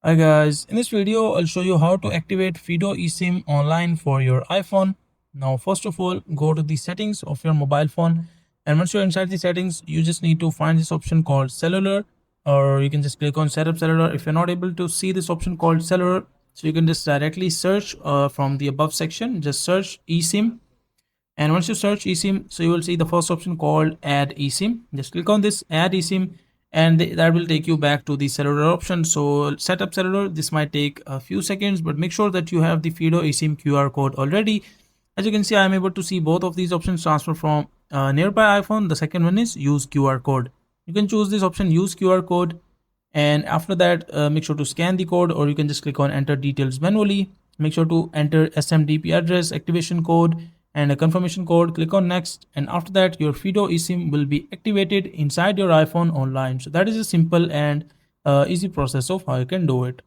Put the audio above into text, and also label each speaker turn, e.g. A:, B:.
A: Hi guys, in this video I'll show you how to activate Fido Esim online for your iPhone. Now first of all, go to the settings of your mobile phone, and once you're inside the settings you just need to find this option called cellular, or you can just click on setup cellular. If you're not able to see this option called cellular, so you can just directly search from the above section, just search eSIM. And once you search eSIM, so you will see the first option called add eSIM. Just click on this add eSIM, and that will take you back to the cellular option. So set up cellular. This might take a few seconds, but make sure that you have the Fido eSIM QR code already. As you can see, I am able to see both of these options transfer from nearby iPhone. The second one is use QR code. You can choose this option, use QR code, and after that make sure to scan the code, or you can just click on enter details manually. Make sure to enter SMTP address, activation code, and a confirmation code. Click on next, and after that your Fido eSIM will be activated inside your iPhone online. So that is a simple and easy process of how you can do it.